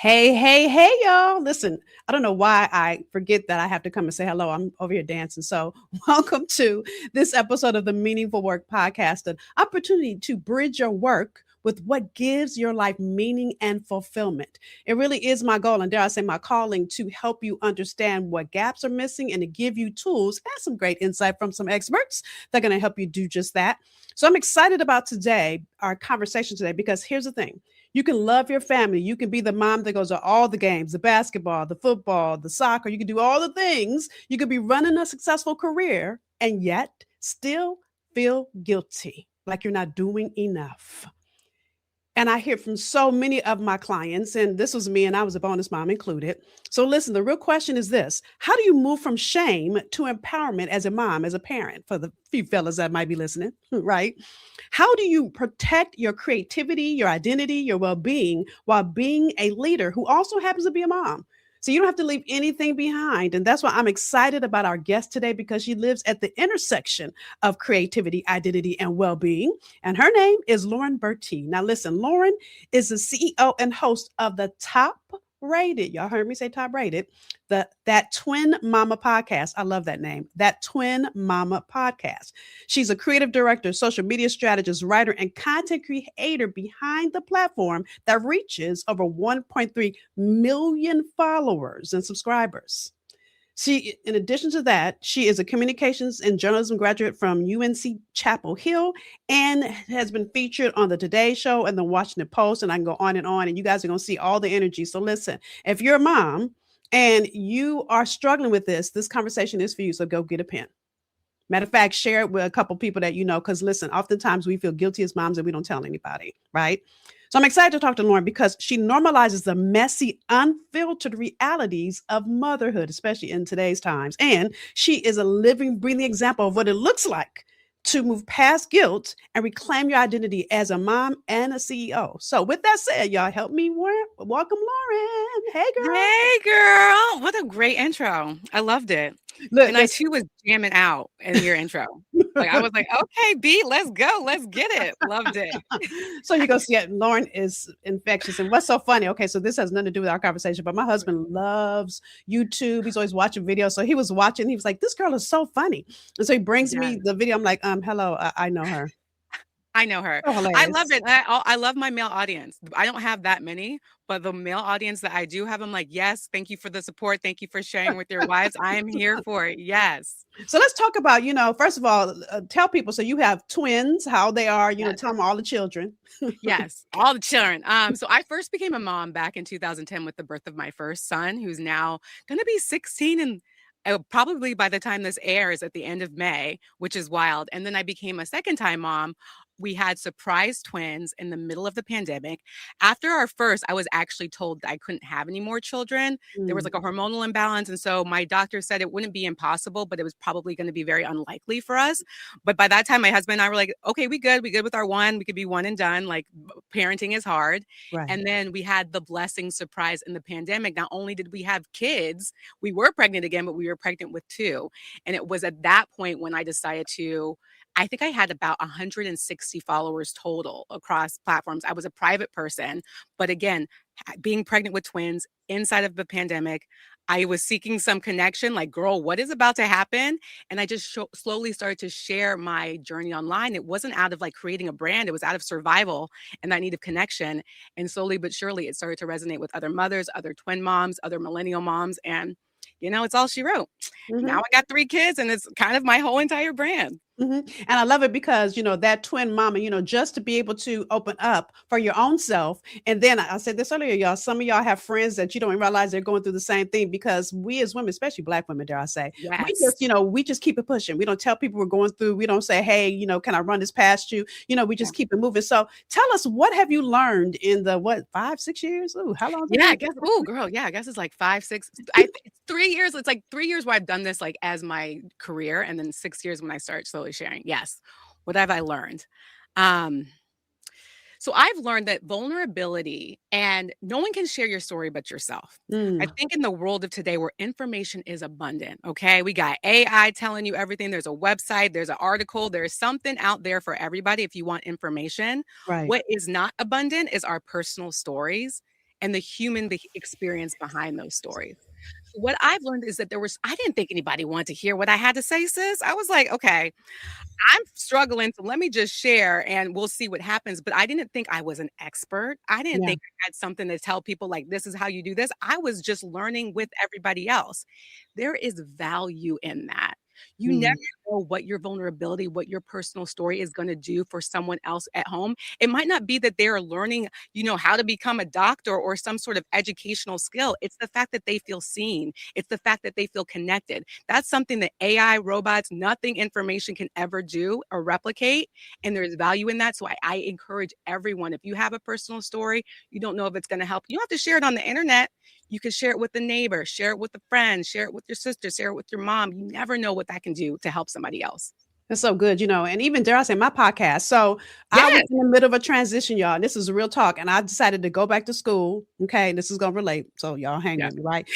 Hey, y'all. Listen, I don't know why I forget that I have to come and say hello. I'm over here dancing. So, welcome to this episode of the Meaningful Work Podcast, an opportunity to bridge your work with what gives your life meaning and fulfillment. It really is my goal, and dare I say, my calling to help you understand what gaps are missing and to give you tools and some great insight from some experts that are going to help you do just that. So, I'm excited about today, our conversation today, because here's the thing. You can love your family. You can be the mom that goes to all the games, the basketball, the football, the soccer. You can do all the things. You could be running a successful career and yet still feel guilty, like you're not doing enough. And I hear from so many of my clients, and this was me, and I was a bonus mom included. So, listen, the real question is this: how do you move from shame to empowerment as a mom, as a parent, for the few fellas that might be listening, right? How do you protect your creativity, your identity, your well being while being a leader who also happens to be a mom? So you don't have to leave anything behind. And that's why I'm excited about our guest today, because she lives at the intersection of creativity, identity, and well being. And her name is Lauren Bertie. Now, listen, Lauren is the CEO and host of the top rated, y'all heard me say top rated, that Twin Mama podcast. I love that name, that Twin Mama podcast. She's a creative director, social media strategist, writer, and content creator behind the platform that reaches over 1.3 million followers and subscribers. She, in addition to that, she is a communications and journalism graduate from UNC Chapel Hill and has been featured on the Today Show and the Washington Post. And I can go on, and you guys are going to see all the energy. So listen, if you're a mom and you are struggling with this conversation is for you. So go get a pen. Matter of fact, share it with a couple people that you know, because listen, oftentimes we feel guilty as moms and we don't tell anybody, right? So I'm excited to talk to Lauren because she normalizes the messy, unfiltered realities of motherhood, especially in today's times. And she is a living, breathing example of what it looks like to move past guilt and reclaim your identity as a mom and a CEO. So with that said, y'all help me welcome Lauren. Hey, girl. Hey, girl. What a great intro. I loved it. Look, And I too was jamming out in your intro. Like I was like, okay, B, let's go. Let's get it. Loved it. so you go see it. Lauren is infectious. And what's so funny? Okay, so this has nothing to do with our conversation, but my husband loves YouTube. He's always watching videos. So he was watching. He was like, "This girl is so funny." And so he brings Yes. me the video. I'm like, hello, I know her. I know her. So I love hilarious. it. I love my male audience. I don't have that many, but the male audience that I do have, I'm like, yes, thank you for the support. Thank you for sharing with your wives. I am here for it. Yes. So let's talk about, first of all, tell people. So you have twins, how they are. Yes. Tell them all the children. Yes, all the children. So I first became a mom back in 2010 with the birth of my first son, who's now going to be 16 and probably by the time this airs at the end of May, which is wild. And then I became a second time mom. We had surprise twins in the middle of the pandemic. After our first, I was actually told that I couldn't have any more children. There was Mm, like a hormonal imbalance. And so my doctor said it wouldn't be impossible, but it was probably going to be very unlikely for us. But by that time, my husband and I were like, okay, we good. We good with our one. We could be one and done. Like parenting is hard. right. And then we had the blessing surprise in the pandemic. Not only did we have kids, we were pregnant again, but we were pregnant with two. And it was at that point when I decided to, I think I had about 160 followers total across platforms. I was a private person, but again, being pregnant with twins inside of the pandemic, I was seeking some connection like, girl, what is about to happen? And I just slowly started to share my journey online. It wasn't out of like creating a brand, it was out of survival and that need of connection. And slowly but surely, it started to resonate with other mothers, other twin moms, other millennial moms. And, it's all she wrote. Now Mhm. I got three kids and it's kind of my whole entire brand. And I love it because, that twin mama, just to be able to open up for your own self. And then I said this earlier, y'all, some of y'all have friends that you don't even realize they're going through the same thing, because we as women, especially Black women, dare I say, Yes. we just keep it pushing. We don't tell people we're going through. We don't say, hey, can I run this past you? We Yeah. just keep it moving. So tell us, what have you learned in the, 5, 6 years? Ooh, how long has it Yeah, I been? guess. Oh, girl. Yeah, I guess it's like 5, 6. It's 3 years. It's like 3 years where I've done this like as my career, and then 6 years when I start slowly sharing. Yes. What have I learned? Um, so I've learned that vulnerability and no one can share your story but yourself. I Mm, think in the world of today where information is abundant, okay, we got AI telling you everything. There's a website, there's an article, there's something out there for everybody if you want information. right. What is not abundant is our personal stories and the human experience behind those stories. What I've learned is that I didn't think anybody wanted to hear what I had to say, sis. I was like, okay, I'm struggling, so let me just share and we'll see what happens. But I didn't think I was an expert. I didn't Yeah. think I had something to tell people like, this is how you do this. I was just learning with everybody else. There is value in that. You never Mm. know what your vulnerability, what your personal story is going to do for someone else at home. It might not be that they're learning, how to become a doctor or some sort of educational skill. It's the fact that they feel seen. It's the fact that they feel connected. That's something that AI, robots, nothing information can ever do or replicate. And there's value in that. So I encourage everyone, if you have a personal story, you don't know if it's going to help, you don't have to share it on the internet. You can share it with the neighbor, share it with a friend, share it with your sister, share it with your mom. You never know what that can do to help somebody else. That's so good, and even dare I say my podcast. So I was Yes. in the middle of a transition, y'all. And this is a real talk. And I decided to go back to school. Okay. And this is gonna relate. So y'all hang Yeah. with me, right?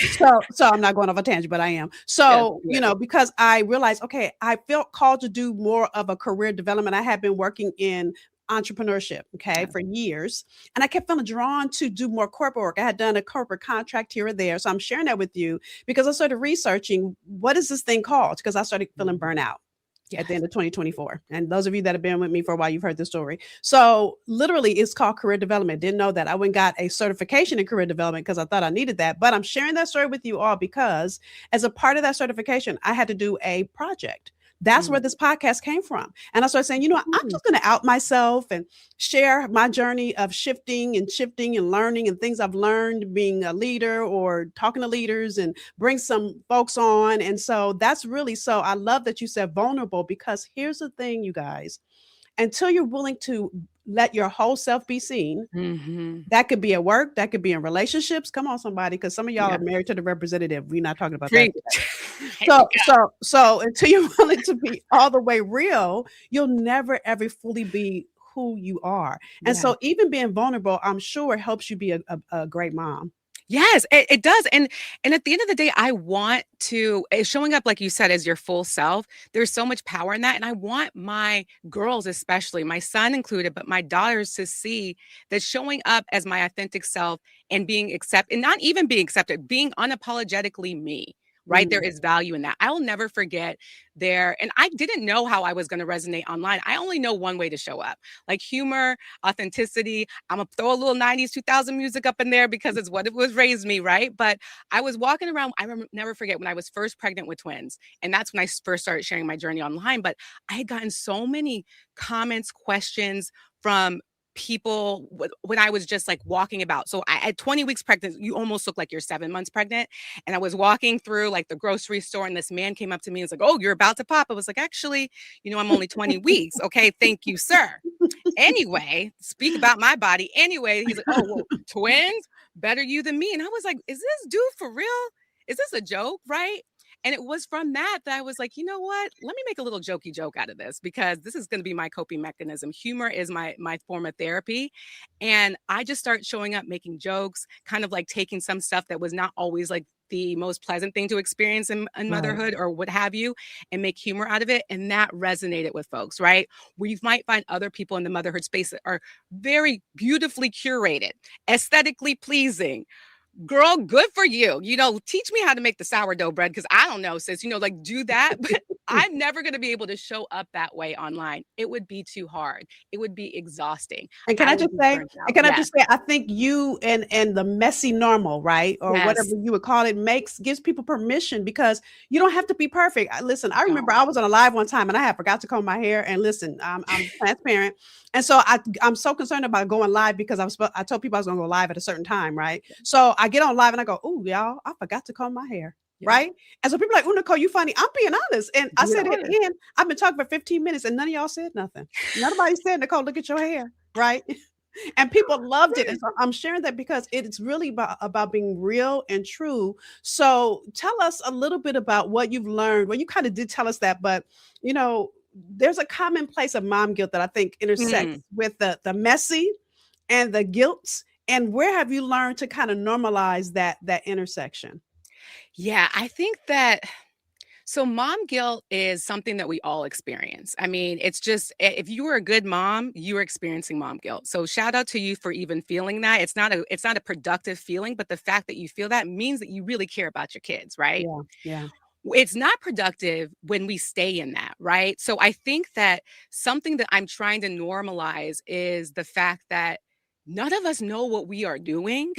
So I'm not going off a tangent, but I am. Yes. So, because I realized, okay, I felt called to do more of a career development. I had been working in entrepreneurship, okay, Yes. for years. And I kept feeling drawn to do more corporate work. I had done a corporate contract here or there. So I'm sharing that with you because I started researching what is this thing called? Because I started feeling burnout at the Yes. end of 2024. And those of you that have been with me for a while, you've heard this story. So literally it's called career development. Didn't know that. I went and got a certification in career development because I thought I needed that. But I'm sharing that story with you all because as a part of that certification, I had to do a project. That's where Mm. this podcast came from. And I started saying, I'm Mm. just going to out myself and share my journey of shifting and learning and things I've learned being a leader or talking to leaders and bring some folks on. And so that's really so I love that you said vulnerable because here's the thing, you guys, until you're willing to let your whole self be seen, Mhm. that could be at work, that could be in relationships. Come on, somebody, because some of y'all are Yeah. married to the representative. We're not talking about that Preach. today. Here we So, go. so, so until you're willing to be all the way real, you'll never ever fully be who you are. And Yeah. so, even being vulnerable, I'm sure helps you be a great mom. Yes, it does, and at the end of the day, I want to showing up, like you said, as your full self, there's so much power in that, and I want my girls, especially, my son included, but my daughters to see that showing up as my authentic self and being accepted, and not even being accepted, being unapologetically me, right? There Mm, is value in that. I will never forget and I didn't know how I was gonna resonate online. I only know one way to show up, like humor, authenticity. I'm gonna throw a little 90s, 2000 music up in there because it's what it was raised me, right? But I was walking around, never forget when I was first pregnant with twins. And that's when I first started sharing my journey online. But I had gotten so many comments, questions from people when I was just like walking about. So at 20 weeks pregnant, you almost look like you're 7 months pregnant. And I was walking through like the grocery store, and this man came up to me and was like, "Oh, you're about to pop." I was like, "Actually, I'm only 20 weeks. Okay, thank you, sir." Anyway, speak about my body. Anyway, he's like, "Oh, well, twins? Better you than me." And I was like, "Is this dude for real? Is this a joke?" Right? And it was from that I was like, you know what? Let me make a little jokey joke out of this because this is going to be my coping mechanism. Humor is my form of therapy. And I just start showing up, making jokes, kind of like taking some stuff that was not always like the most pleasant thing to experience in right. motherhood or what have you, and make humor out of it. And that resonated with folks, right? Where you might find other people in the motherhood space that are very beautifully curated, aesthetically pleasing. Girl, good for you. Teach me how to make the sourdough bread because I don't know, sis. Like do that. But I'm never going to be able to show up that way online. It would be too hard. It would be exhausting. And can I I would just be say, burnt out. Yes. I think you and the messy normal, right, or whatever Yes. you would call it, gives people permission because you don't have to be perfect. Listen, I remember No. I was on a live one time and I had forgot to comb my hair. And listen, I'm transparent, and so I'm so concerned about going live because I told people I was going to go live at a certain time, right? So I get on live and I go, "Ooh, y'all, I forgot to comb my hair." Yeah. Right. And so people are like, "Oh, Nicole, you funny." I'm being honest. And I Be said it honest. in. I've been talking for 15 minutes and none of y'all said nothing. Nobody said, "Nicole, look at your hair." Right. And people loved it. And Right. so I'm sharing that because it's really about being real and true. So tell us a little bit about what you've learned. Well, you kind of did tell us that, but you know, there's a common place of mom guilt that I think intersects Mm. with the messy and the guilt. And where have you learned to kind of normalize that intersection? Yeah, I think that So mom guilt is something that we all experience. I mean, it's just if you were a good mom, you are experiencing mom guilt. So shout out to you for even feeling that. It's not a productive feeling, but the fact that you feel that means that you really care about your kids, right? Yeah, yeah. It's not productive when we stay in that, right? So I think that something that I'm trying to normalize is the fact that none of us know what we are doing.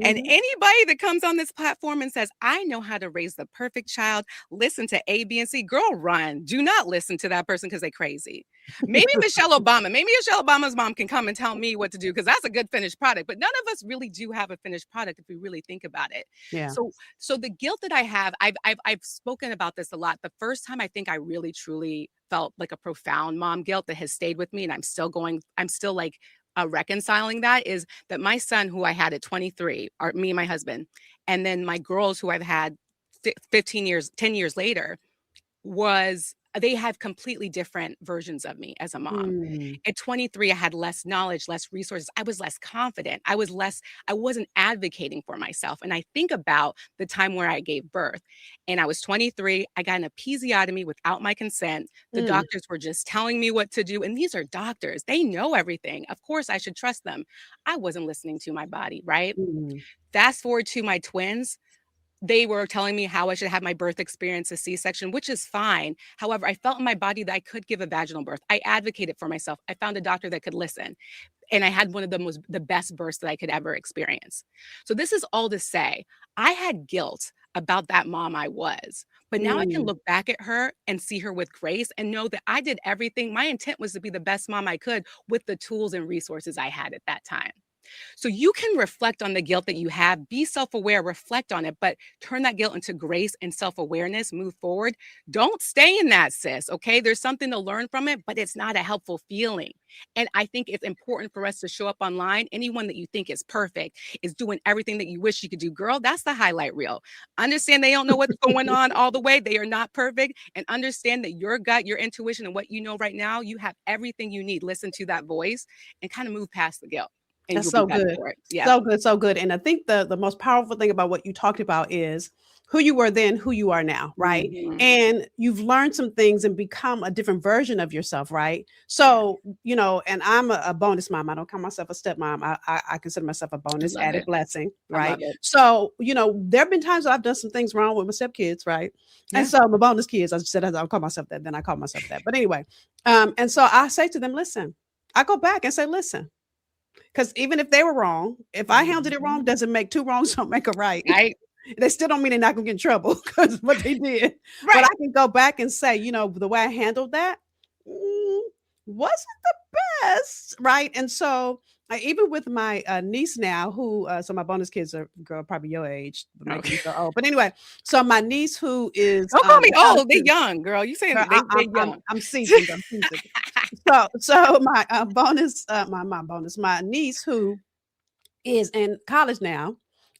And Mhm. anybody that comes on this platform and says, I know how to raise the perfect child, listen to A, B, and C, girl, run. Do not listen to that person because they're crazy. Maybe Michelle Obama's mom can come and tell me what to do because that's a good finished product. But none of us really do have a finished product if we really think about it. Yeah. So so the guilt that I have, I've spoken about this a lot. The first time I think I really truly felt like a profound mom guilt that has stayed with me, and I'm still like reconciling that is that my son, who I had at 23, are me and my husband, and then my girls, who I've had 15 years, 10 years later, was they have completely different versions of me as a mom. Mm, At 23, I had less knowledge, less resources. I was less confident. I wasn't advocating for myself. And I think about the time where I gave birth and I was 23. I got an episiotomy without my consent. The mm, doctors were just telling me what to do. And these are doctors, they know everything. Of course, I should trust them. I wasn't listening to my body, right? mm, Fast forward to my twins. They were telling me how I should have my birth experience, a C-section, which is fine. However, I felt in my body that I could give a vaginal birth. I advocated for myself. I found a doctor that could listen. And I had one of the best births that I could ever experience. So this is all to say, I had guilt about that mom I was. But now I can mm. look back at her and see her with grace and know that I did everything. My intent was to be the best mom I could with the tools and resources I had at that time. So you can reflect on the guilt that you have, be self aware, reflect on it, but turn that guilt into grace and self awareness, move forward. Don't stay in that, sis. Okay. There's something to learn from it, but it's not a helpful feeling. And I think it's important for us to show up online. Anyone that you think is perfect is doing everything that you wish you could do. Girl, that's the highlight reel. Understand they don't know what's going on all the way. They are not perfect. And understand that your gut, your intuition, and what you know right now, you have everything you need. Listen to that voice and kind of move past the guilt and That's you'll be so better good. for it. Yeah. So good, so good. And I think the most powerful thing about what you talked about is who you were then, who you are now, right? Mhm. And you've learned some things and become a different version of yourself, right? Yeah. So, and I'm a bonus mom. I don't call myself a stepmom. I consider myself a I bonus love added it. blessing, I love right? it. So, there have been times that I've done some things wrong with my stepkids, right? And Yeah. so my bonus kids, I said I don't call myself that, then I call myself that. But anyway, and so I say to them, listen, I go back and say, listen. Because even if they were wrong, if I handled it wrong, Mhm. doesn't make two wrongs don't make a right. Right. They still don't mean they're not gonna get in trouble because what they did. But I Right. can go back and say, the way I handled that mm, wasn't the best, right? And so even with my niece now, who so my bonus kids are girl probably your age, but making Okay. me so old. But anyway, so my niece who is Don't call me in college old. They too. young, girl. You Girl, saying they young. I'm seasoned. I'm seasoned. So my my niece who is in college now.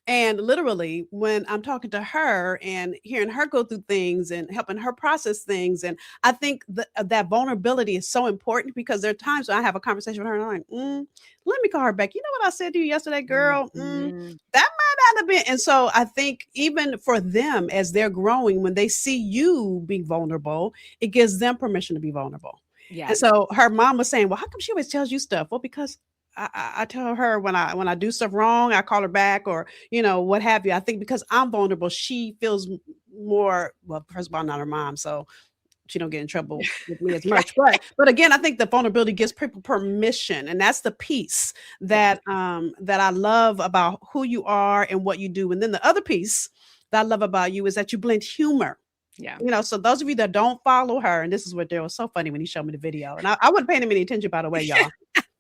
And literally, when I'm talking to her and hearing her go through things and helping her process things, and I think that vulnerability is so important because there are times when I have a conversation with her and I'm like, let me call her back. You know what I said to you yesterday, girl? Mhm. That might not have been. And so I think even for them as they're growing, when they see you being vulnerable, it gives them permission to be vulnerable. And Yes. so her mom was saying, well, how come she always tells you stuff? Well, because I tell her when I do stuff wrong, I call her back or what have you. I think because I'm vulnerable, she feels more. Well, first of all, not her mom, so she don't get in trouble with me as Right. much. But again, I think the vulnerability gives people permission, and that's the piece Yes. that I love about who you are and what you do. And then the other piece that I love about you is that you blend humor. Yeah. So those of you that don't follow her, and this is what Daryl was so funny when he showed me the video, and I wasn't paying him any attention, by the way, y'all,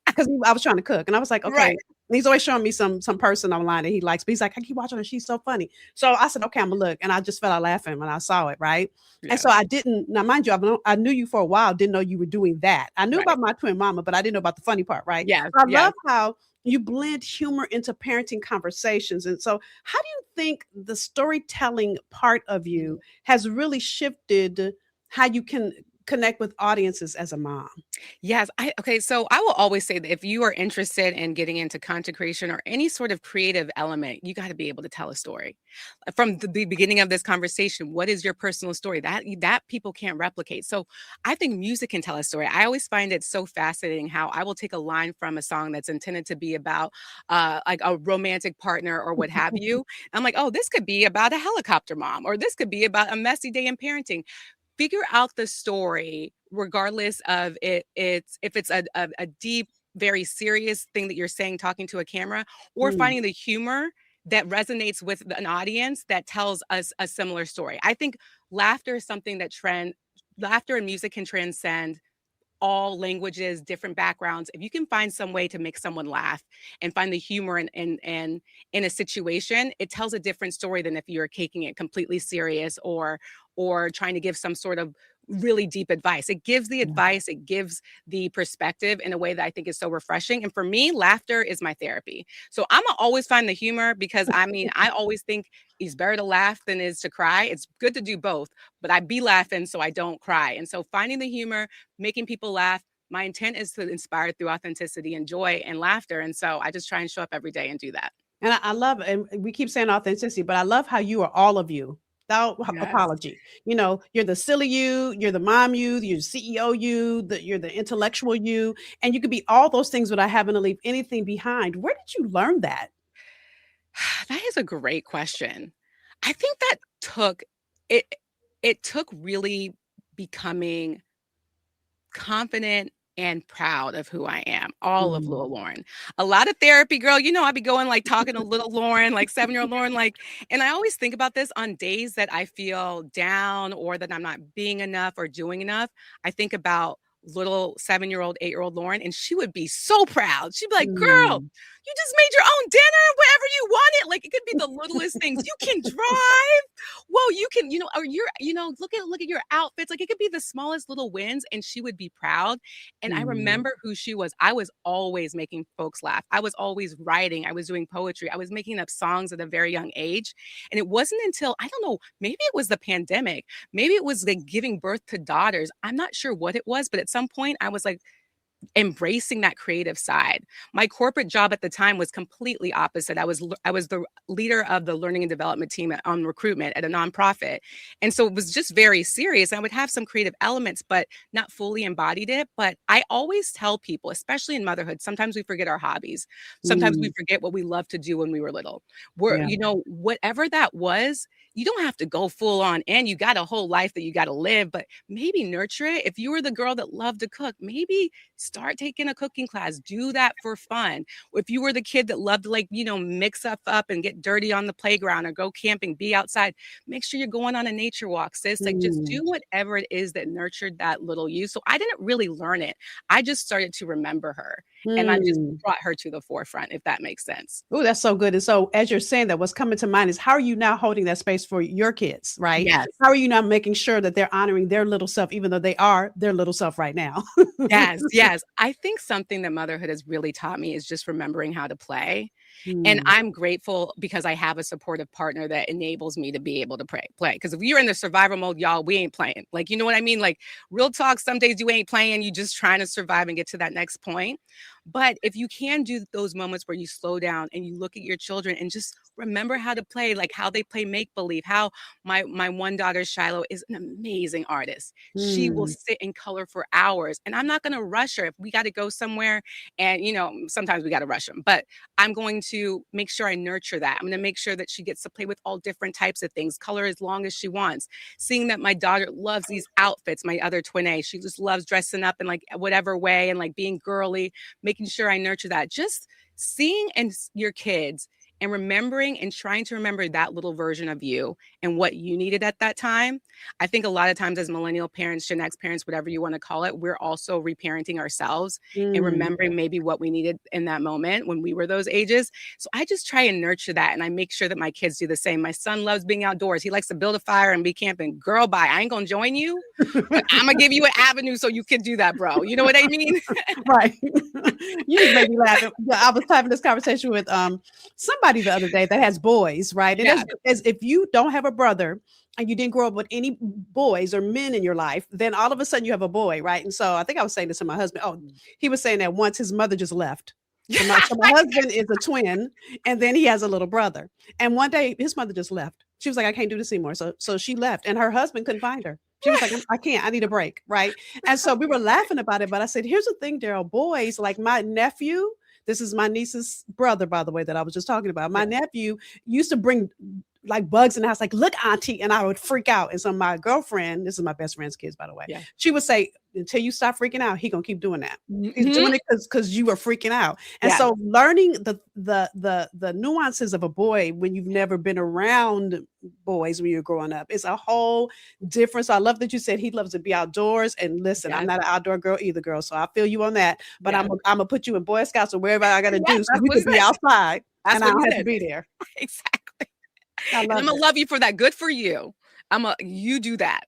because I was trying to cook, and I was like, okay. Right. And he's always showing me some person online that he likes, but he's like, I keep watching her, she's so funny. So I said, okay, I'm gonna look, and I just fell out laughing when I saw it, right? And Yeah. so I didn't. Now, mind you, I knew you for a while, didn't know you were doing that. I knew Right. about my twin mama, but I didn't know about the funny part, right? Yes. I Yes. love how you blend humor into parenting conversations, and so how do you think the storytelling part of you has really shifted how you can connect with audiences as a mom? Yes, okay, so I will always say that if you are interested in getting into content creation or any sort of creative element, you gotta be able to tell a story. From the beginning of this conversation, what is your personal story? That people can't replicate. So I think music can tell a story. I always find it so fascinating how I will take a line from a song that's intended to be about like a romantic partner or what have you. I'm like, oh, this could be about a helicopter mom, or this could be about a messy day in parenting. Figure out the story regardless of it's if it's a deep, very serious thing that you're saying talking to a camera, or Mm, finding the humor that resonates with an audience that tells us a similar story. I think laughter is something that trend laughter and music can transcend all languages, different backgrounds. If you can find some way to make someone laugh and find the humor in a situation, it tells a different story than if you're taking it completely serious or trying to give some sort of really deep advice. It gives the yeah. advice, it gives the perspective in a way that I think is so refreshing. And for me, laughter is my therapy. So I'm gonna always find the humor because I mean, I always think it's better to laugh than it is to cry. It's good to do both, but I be laughing so I don't cry. And so finding the humor, making people laugh. My intent is to inspire through authenticity and joy and laughter. And so I just try and show up every day and do that. And I love, and we keep saying authenticity, but I love how you are all of you without Yes. apology. You know, you're the silly you, you're the mom you, you're the CEO you, you're the intellectual you, and you could be all those things without having to leave anything behind. Where did you learn that? That is a great question. I think that took it it took really becoming confident and proud of who I am, all of Mm, little Lauren. A lot of therapy, girl. You know, I be going like talking to little Lauren, like 7-year-old Lauren, like, and I always think about this on days that I feel down or that I'm not being enough or doing enough. I think about little 7-year-old, 8-year-old Lauren, and she would be so proud. She'd be like, girl, mm, you just made your own dinner wherever you want it. Like it could be the littlest things. You can drive. Whoa, you can, or you're, look at your outfits. Like it could be the smallest little wins, and she would be proud. And I mm, remember who she was. I was always making folks laugh. I was always writing. I was doing poetry. I was making up songs at a very young age. And it wasn't until, I don't know, maybe it was the pandemic. Maybe it was like giving birth to daughters. I'm not sure what it was, but at some point I was like, embracing that creative side. My corporate job at the time was completely opposite. I was the leader of the learning and development team on recruitment at a nonprofit. And so it was just very serious. I would have some creative elements but not fully embodied it, but I always tell people, especially in motherhood, sometimes we forget our hobbies. Sometimes we mm, forget what we loved to do when we were little. We're, yeah. whatever that was, you don't have to go full on and you got a whole life that you got to live, but maybe nurture it. If you were the girl that loved to cook, maybe start taking a cooking class, do that for fun. If you were the kid that loved to like, mix up and get dirty on the playground or go camping, be outside, make sure you're going on a nature walk, sis. Like just do Mm, whatever it is that nurtured that little you. So I didn't really learn it. I just started to remember her and I just mm. brought her to the forefront, if that makes sense. Oh, that's so good. And so, as you're saying that, what's coming to mind is how are you now holding that space for your kids, right? Yes. How are you now making sure that they're honoring their little self, even though they are their little self right now? Yes, yes. I think something that motherhood has really taught me is just remembering how to play. And Mm, I'm grateful because I have a supportive partner that enables me to be able to play. Because if you're in the survival mode, y'all, we ain't playing. Like, you know what I mean? Like, real talk, some days you ain't playing, you just trying to survive and get to that next point. But if you can do those moments where you slow down and you look at your children and just remember how to play, like how they play make believe, how my one daughter Shiloh is an amazing artist. She will mm, sit and color for hours, and I'm not going to rush her if we got to go somewhere. And sometimes we got to rush them, but I'm going to make sure I nurture that. I'm going to make sure that she gets to play with all different types of things, color as long as she wants. Seeing that my daughter loves these outfits, my other twin A, she just loves dressing up in like whatever way and like being girly, making sure I nurture that. Just seeing your kids and remembering and trying to remember that little version of you and what you needed at that time. I think a lot of times as millennial parents, Gen X parents, whatever you want to call it, we're also reparenting ourselves and mm. remembering maybe what we needed in that moment when we were those ages. So I just try and nurture that and I make sure that my kids do the same. My son loves being outdoors. He likes to build a fire and be camping. Girl, bye. I ain't gonna join you, but I'm gonna give you an avenue so you can do that, bro. You know what I mean? Right. You just made me laugh. Yeah, I was having this conversation with somebody the other day that has boys, right? And Yeah. as if you don't have a brother, and you didn't grow up with any boys or men in your life, then all of a sudden you have a boy, right? And so I think I was saying this to my husband. Oh, he was saying that once his mother just left. So my husband is a twin, and then he has a little brother. And one day his mother just left. She was like, "I can't do this anymore." So she left, and her husband couldn't find her. She was like, "I can't. I need a break." Right. And so we were laughing about it. But I said, "Here's the thing, Daryl. Boys, like my nephew, this is my niece's brother, by the way, that I was just talking about. My Yeah. nephew used to bring like bugs in the house, like, look, auntie, and I would freak out. And so my girlfriend, this is my best friend's kids, by the way, Yeah. she would say, until you stop freaking out, he gonna keep doing that. He's Mhm. doing it because you were freaking out. And Yes. so learning the nuances of a boy when you've never been around boys when you're growing up is a whole difference. So I love that you said he loves to be outdoors. And listen, I'm Yes. not an outdoor girl either, girl. So I feel you on that. But Yes. I'm gonna put you in Boy Scouts or wherever I gotta Yes, do so that's we what could he be said. outside That's and I what he don't have to said. be there. Exactly. I And love I'm gonna it. love you for that. Good for you. You do that.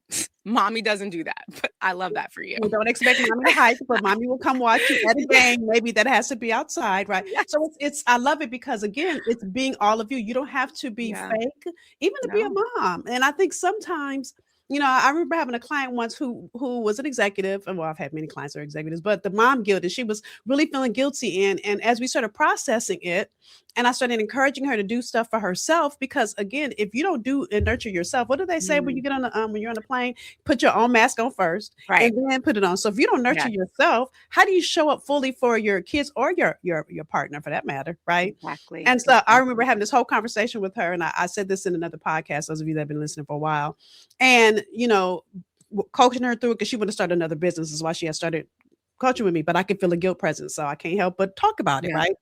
Mommy doesn't do that, but I love that for you. We don't expect mommy to hike, but mommy will come watch you at a Yeah. game. Maybe that has to be outside, right? So Yes. it's I love it because again, it's being all of you. You don't have to be Yeah. fake, even to be a No. mom. And I think sometimes, I remember having a client once who was an executive, and well, I've had many clients that are executives, but the mom guilt, and she was really feeling guilty. And as we started processing it, and I started encouraging her to do stuff for herself, because again, if you don't do and nurture yourself, what do they say when Mm. you get on the when you're on the plane? Put your own mask on first Right. and then put it on. So if you don't nurture Yes. yourself, how do you show up fully for your kids or your partner for that matter, right? Exactly. And so I remember Exactly. having this whole conversation with her, and I said this in another podcast. Those of you that have been listening for a while, and coaching her through it because she wanted to start another business is why she had started coaching with me. But I could feel a guilt presence, so I can't help but talk about it, Yeah. right?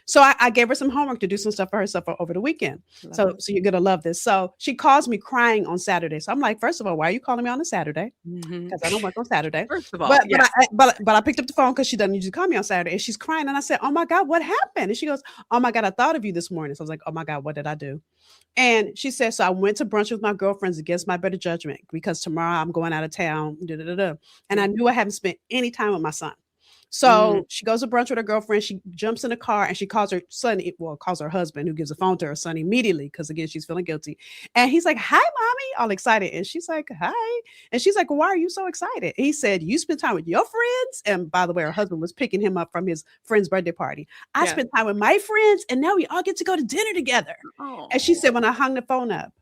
So I gave her some homework to do some stuff for herself over the weekend. Love So it. so you're gonna love this. So she calls me crying on Saturday. So I'm like, first of all, why are you calling me on a Saturday? Mhm. Because I don't work on Saturday. First of all, But yes. I picked up the phone because she doesn't usually call me on Saturday. And she's crying. And I said, "Oh my God, what happened?" And she goes, "Oh my God, I thought of you this morning." So I was like, "Oh my God, what did I do?" And she said, "So I went to brunch with my girlfriends against my better judgment because tomorrow I'm going out of town. Da, da, da, da. And I Yeah. knew I haven't spent any time with my son." Mm. So she goes to brunch with her girlfriend. She jumps in the car and she calls her son, well, calls her husband, who gives a phone to her son immediately because again, she's feeling guilty. And he's like, "Hi, mommy," all excited. And she's like, "Hi." And she's like, "Why are you so excited?" He said, "You spend time with your friends." And by the way, her husband was picking him up from his friend's birthday party. "I Yeah. spent time with my friends, and now we all get to go to dinner together." And she Oh. said, when I hung the phone up,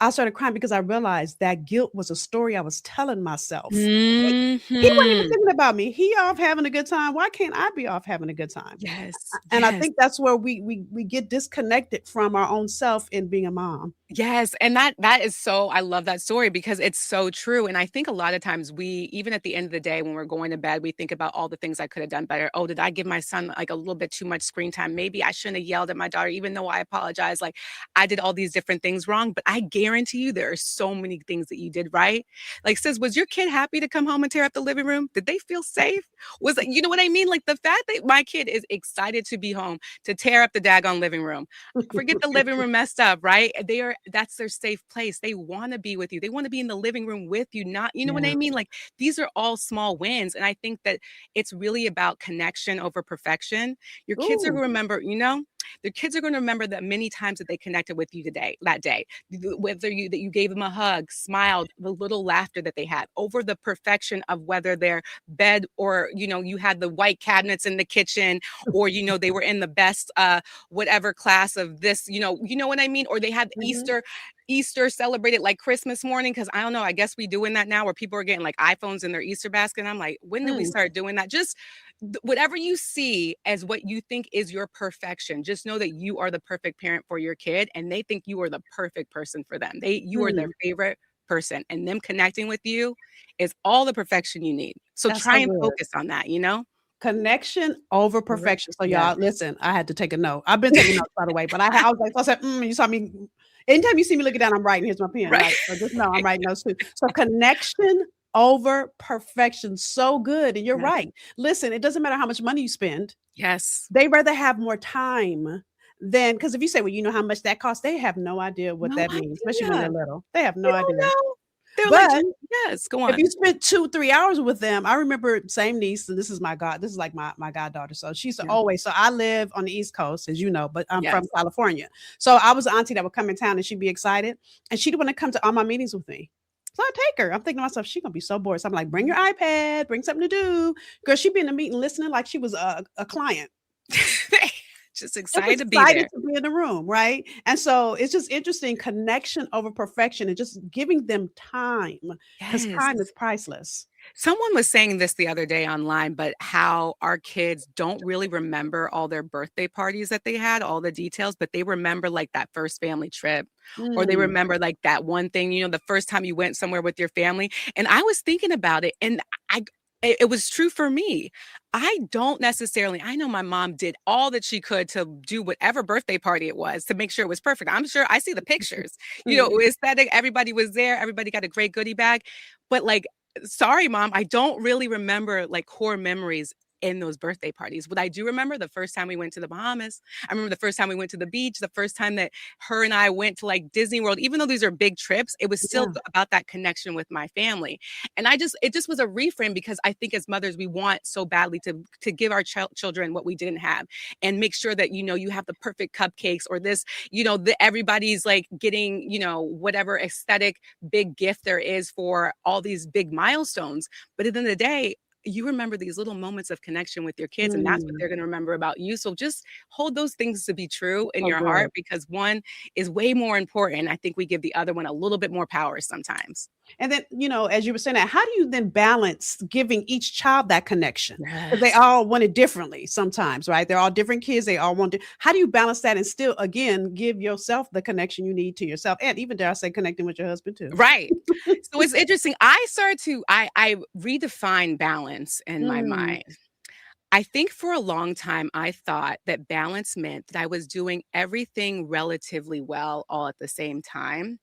I started crying because I realized that guilt was a story I was telling myself. He wasn't even Mhm. thinking about me. He off having a good time. Why can't I be off having a good time? Yes. And I Yes. think that's where we get disconnected from our own self in being a mom. Yes, and that is so I love that story because it's so true, and I think a lot of times we even at the end of the day when we're going to bed, we think about all the things I could have done better. "Oh, did I give my son, like, a little bit too much screen time? Maybe I shouldn't have yelled at my daughter even though I apologize, like, I did all these different things wrong," but I guarantee you there are so many things that you did right. Like, "Sis, was your kid happy to come home and tear up the living room? Did they feel safe? Was it" you know what I mean? Like, the fact that my kid is excited to be home to tear up the daggone living room. Forget the living room messed up, right? That's their safe place. They wanna be with you. They wanna be in the living room with you, not you know what Yeah. I mean? Like, these are all small wins, and I think that it's really about connection over perfection. Your kids are Ooh. gonna remember, their kids are gonna remember the many times that they connected with you that day. Whether you gave them a hug, smiled, the little laughter that they had over the perfection of whether their bed or, you had the white cabinets in the kitchen or, they were in the best, whatever class of this, you know what I mean? Or they had Mhm. Easter celebrated like Christmas morning because I don't know, I guess we doing that now where people are getting like iPhones in their Easter basket. And I'm like, when did we Mm. start doing that? Just whatever you see as what you think is your perfection, just know that you are the perfect parent for your kid and they think you are the perfect person for them. You are their Mm. favorite person and them connecting with you is all the perfection you need. So That's try so and good. focus on that. Connection over Mhm. perfection. So Yes. y'all, listen, I had to take a note. I've been taking notes by the way, but I was like, so I said, you saw me. Anytime you see me looking down, I'm writing. Here's my pen, Right. right? So just know I'm writing notes too. So connection over perfection. So good. And you're Yes. right. Listen, it doesn't matter how much money you spend. Yes. They rather have more time than because if you say, well, you know how much that costs, they have no idea what No that means, especially when they're idea. little. They have They no don't idea. know. They're like, But yes, go if on. you spent 2, 3 hours with them, I remember same niece, and this is like my goddaughter. So she's Yeah. always. So I live on the East Coast, as you know, but I'm from Yes. California. So I was an auntie that would come in town, and she'd be excited, and she'd want to come to all my meetings with me. So I take her. I'm thinking to myself, she's gonna be so bored. So I'm like, bring your iPad, bring something to do. Girl, she'd be in the meeting listening like she was a client. Just Just excited to be excited there. to be in the room, right? And so it's just interesting connection over perfection and just giving them time because Yes. time is priceless. Someone was saying this the other day online, but how our kids don't really remember all their birthday parties that they had, all the details, but they remember like that first family trip, or they Mm, remember like that one thing, the first time you went somewhere with your family. And I was thinking about it, and I, it was true for me. I know my mom did all that she could to do whatever birthday party it was to make sure it was perfect. I'm sure I see the pictures, mm, aesthetic, everybody was there, everybody got a great goodie bag. But like, sorry, mom, I don't really remember like core memories in those birthday parties. What I do remember, the first time we went to the Bahamas. I remember the first time we went to the beach, the first time that her and I went to like Disney World. Even though these are big trips, it was still yeah. about that connection with my family. And it just was a reframe, because I think as mothers, we want so badly to give our children what we didn't have, and make sure that, you have the perfect cupcakes, or this, everybody's like getting, whatever aesthetic big gift there is for all these big milestones. But at the end of the day, you remember these little moments of connection with your kids, and that's what Mm, they're going to remember about you. So just hold those things to be true in so your good. heart, because one is way more important. I think we give the other one a little bit more power sometimes. And then, as you were saying that, how do you then balance giving each child that connection? Because they Yes. all want it differently sometimes, right? They're all different kids. They all want to. How do you balance that and still, again, give yourself the connection you need to yourself, and even dare I say, connecting with your husband too? Right. So it's interesting. I redefine balance in my Mm, mind. I think for a long time, I thought that balance meant that I was doing everything relatively well all at the same time.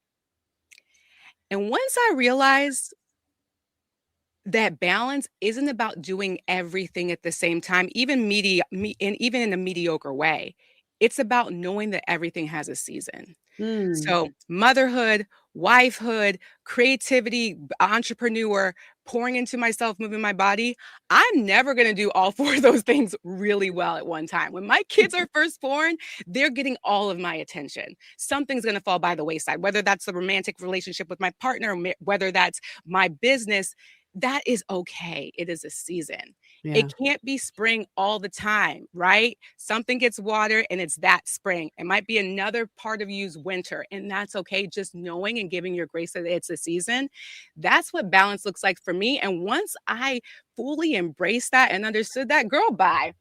And once I realized that balance isn't about doing everything at the same time, and even in a mediocre way. It's about knowing that everything has a season. mm, So, motherhood, wifehood, creativity, entrepreneur, pouring into myself, moving my body. I'm never going to do all four of those things really well at one time. When my kids are first born, they're getting all of my attention. Something's going to fall by the wayside, whether that's the romantic relationship with my partner, whether that's my business. That is okay. It is a season. yeah. It can't be spring all the time, right? Something gets water and it's that spring. It might be another part of you's winter, and that's okay. Just knowing and giving your grace that it's a season. That's what balance looks like for me. And once I fully embraced that and understood that, girl, bye.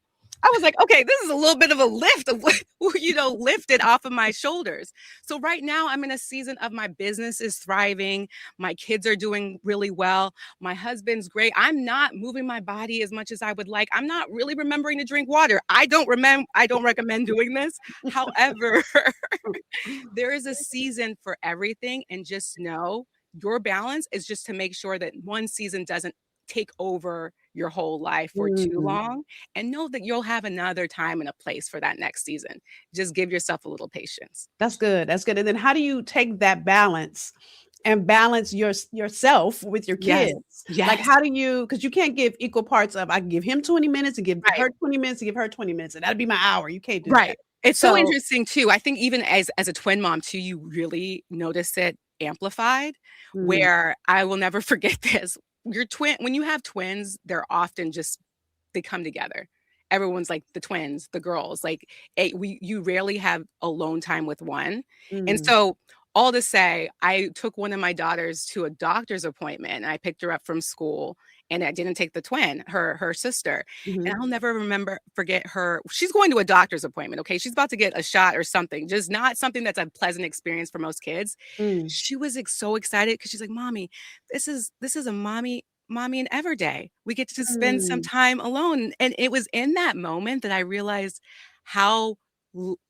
I was like, okay, this is a little bit of a lift of what, lifted off of my shoulders. So right now I'm in a season of my business is thriving. My kids are doing really well. My husband's great. I'm not moving my body as much as I would like. I'm not really remembering to drink water. I don't recommend doing this. However, there is a season for everything, and just know your balance is just to make sure that one season doesn't take over your whole life for too Mm. long, and know that you'll have another time and a place for that next season. Just give yourself a little patience. That's good. That's good. And then how do you take that balance and balance yourself with your Yes. kids? Like, Yes. how do you, because you can't give equal parts of, I can give him 20 minutes and give Right. her 20 minutes and give her 20 minutes, and that'd be my hour. You can't do that. Right. It's so So, interesting too. I think even as a twin mom too, you really notice it amplified, mm, where I will never forget this. Your twin When you have twins, they're often just they come together. Everyone's like the twins, the girls, like you rarely have alone time with one. And mm, so all to say, I took one of my daughters to a doctor's appointment, and I picked her up from school, and I didn't take the twin, her sister. And mhm, I'll never forget her. She's going to a doctor's appointment, okay? She's about to get a shot or something, just not something that's a pleasant experience for most kids. mm, She was so excited because she's like, "Mommy, this is a mommy and ever day. We get to spend some mm, time alone." And it was in that moment that I realized how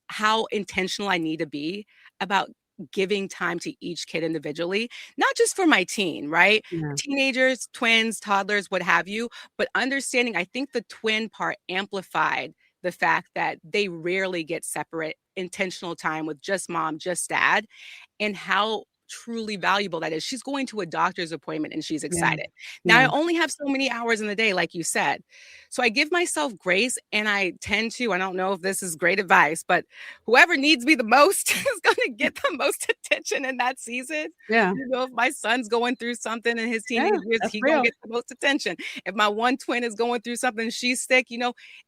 how intentional I need to be about giving time to each kid individually, not just for my teen, right? yeah, Teenagers, twins, toddlers, what have you, but understanding, I think the twin part amplified the fact that they rarely get separate intentional time with just mom, just dad, and how truly valuable that is. She's going to a doctor's appointment and she's Yeah. excited. Now, I Yeah. only have so many hours in the day, like you said. So I give myself grace and I tend to, I don't know if this is great advice, but whoever needs me the most is going to get the most attention in that season. Yeah. If my son's going through something in his Yeah. teenage years, That's he gonna real. get the most attention. If my one twin is going through something, she's sick,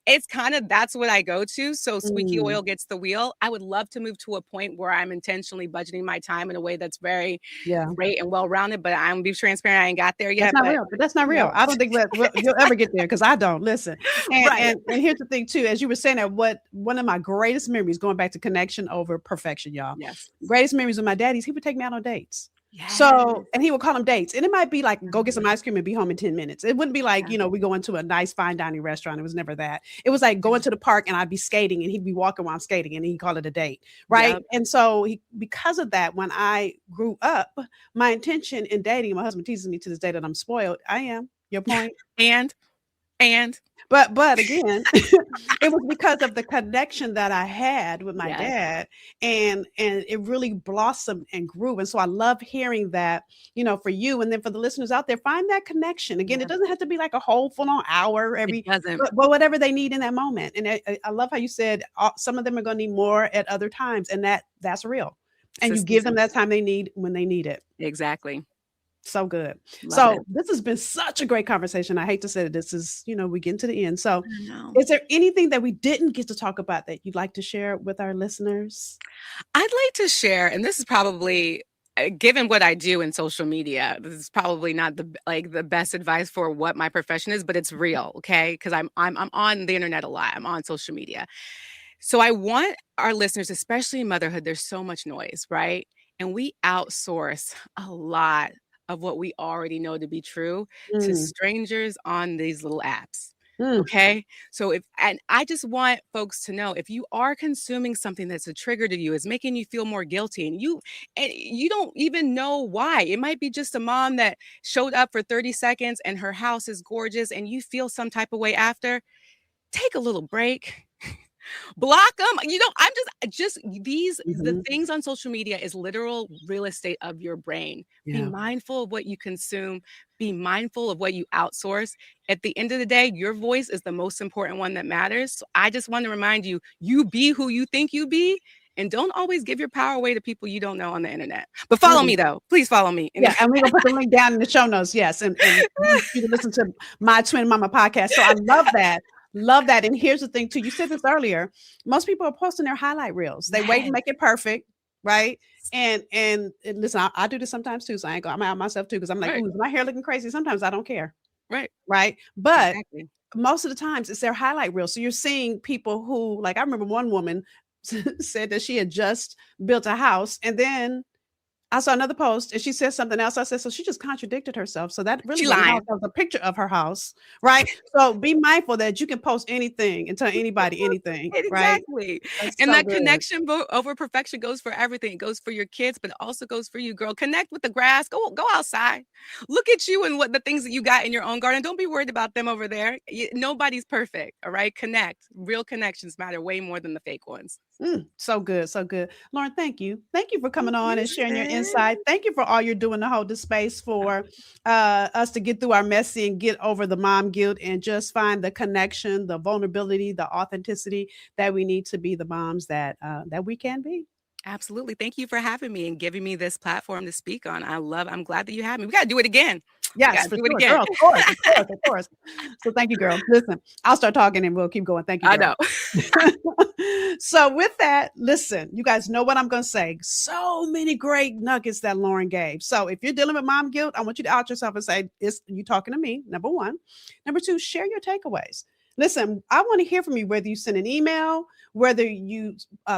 it's kind of that's what I go to. So squeaky Mm. oil gets the wheel. I would love to move to a point where I'm intentionally budgeting my time in a way that's very Yeah. great and well-rounded, but I'm gonna be transparent. I ain't got there That's yet, not but real. But that's not you know, real. I don't think you'll ever get there because I don't listen. And, right. and here's the thing too, as you were saying that, what one of my greatest memories, going back to connection over perfection, y'all. Yes. Greatest memories of my daddy's, he would take me out on dates. Yes. So, and he would call them dates. And it might be like, go get some ice cream and be home in 10 minutes. It wouldn't be like, Yeah. we go into a nice fine dining restaurant. It was never that. It was like going to the park and I'd be skating and he'd be walking while I'm skating and he'd call it a date. Right. Yep. And so because of that, when I grew up, my intention in dating, my husband teases me to this day that I'm spoiled. I am. Your point. And But again, it was because of the connection that I had with my Yes. dad, and it really blossomed and grew. And so I love hearing that, for you, and then for the listeners out there, find that connection. Again, Yeah. it doesn't have to be like a whole full-on hour every, It doesn't. but whatever they need in that moment. And I love how you said some of them are going to need more at other times, and that's real. And you give them that time they need when they need it. Exactly. So good. Love So it. this has been such a great conversation. I hate to say that this is, we get to the end. So I know. is there anything that we didn't get to talk about that you'd like to share with our listeners? I'd like to share, and this is probably given what I do in social media, this is probably not the best advice for what my profession is, but it's real, okay? Because I'm on the internet a lot. I'm on social media. So I want our listeners, especially in motherhood, there's so much noise, right? And we outsource a lot of what we already know to be true to Mm, strangers on these little apps. mm, Okay. So and I just want folks to know, if you are consuming something that's a trigger to you, is making you feel more guilty, and you don't even know why. It might be just a mom that showed up for 30 seconds and her house is gorgeous and you feel some type of way after. Take a little break. Block them. I'm just the mhm. things on social media is literal real estate of your brain. Be Yeah. mindful of what you consume. Be mindful of what you outsource. At the end of the day, your voice is the most important one that matters. So I just want to remind you, you be who you think you be, and don't always give your power away to people you don't know on the internet. But follow me though. Please follow me. Yeah, and we're gonna put the link down in the show notes. Yes, and you can listen to my Twin Mama podcast. So I love that. Love that. And here's the thing too. You said this earlier. Most people are posting their highlight reels. They wait and make it perfect, right? And listen, I do this sometimes too. So I'm out myself too, because I'm like, Right. ooh, is my hair looking crazy? Sometimes I don't care. Right. Right. But Exactly. most of the times it's their highlight reel. So you're seeing people who, like, I remember one woman said that she had just built a house, and then I saw another post and she said something else. I said, so she just contradicted herself. So that really She wasn't a lying. house, that was a picture of her house, right? So be mindful that you can post anything and tell anybody anything, right? Exactly. That's And so that good. connection over perfection goes for everything. It goes for your kids, but it also goes for you, girl. Connect with the grass. Go outside. Look at you and what the things that you got in your own garden. Don't be worried about them over there. Nobody's perfect. All right. Connect. Real connections matter way more than the fake ones. So good. So good. Lauren, thank you. Thank you for coming Thank on you, and sharing your sis. insight. Thank you for all you're doing to hold the space for us to get through our messy and get over the mom guilt and just find the connection, the vulnerability, the authenticity that we need to be the moms that we can be. Absolutely. Thank you for having me and giving me this platform to speak on. I'm glad that you had me. We got to do it again. Yes, for sure, girl. Of course, of course, of course. So thank you, girl. Listen, I'll start talking and we'll keep going. Thank you, girl. I know. So with that, listen, you guys know what I'm going to say. So many great nuggets that Lauren gave. So if you're dealing with mom guilt, I want you to out yourself and say, "Is you talking to me?" Number one. Number two, share your takeaways. Listen, I want to hear from you, whether you send an email, whether you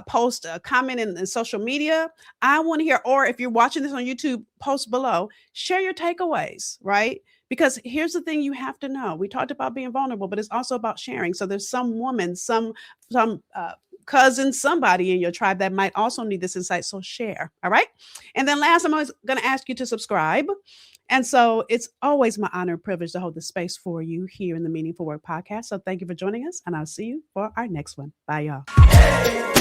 post a comment in social media. I want to hear, or if you're watching this on YouTube, post below, share your takeaways, right? Because here's the thing you have to know. We talked about being vulnerable, but it's also about sharing. So there's some woman, some cousin, somebody in your tribe that might also need this insight. So share. All right. And then last, I'm always going to ask you to subscribe. And so it's always my honor and privilege to hold the space for you here in the Meaningful Work podcast. So thank you for joining us, and I'll see you for our next one. Bye, y'all.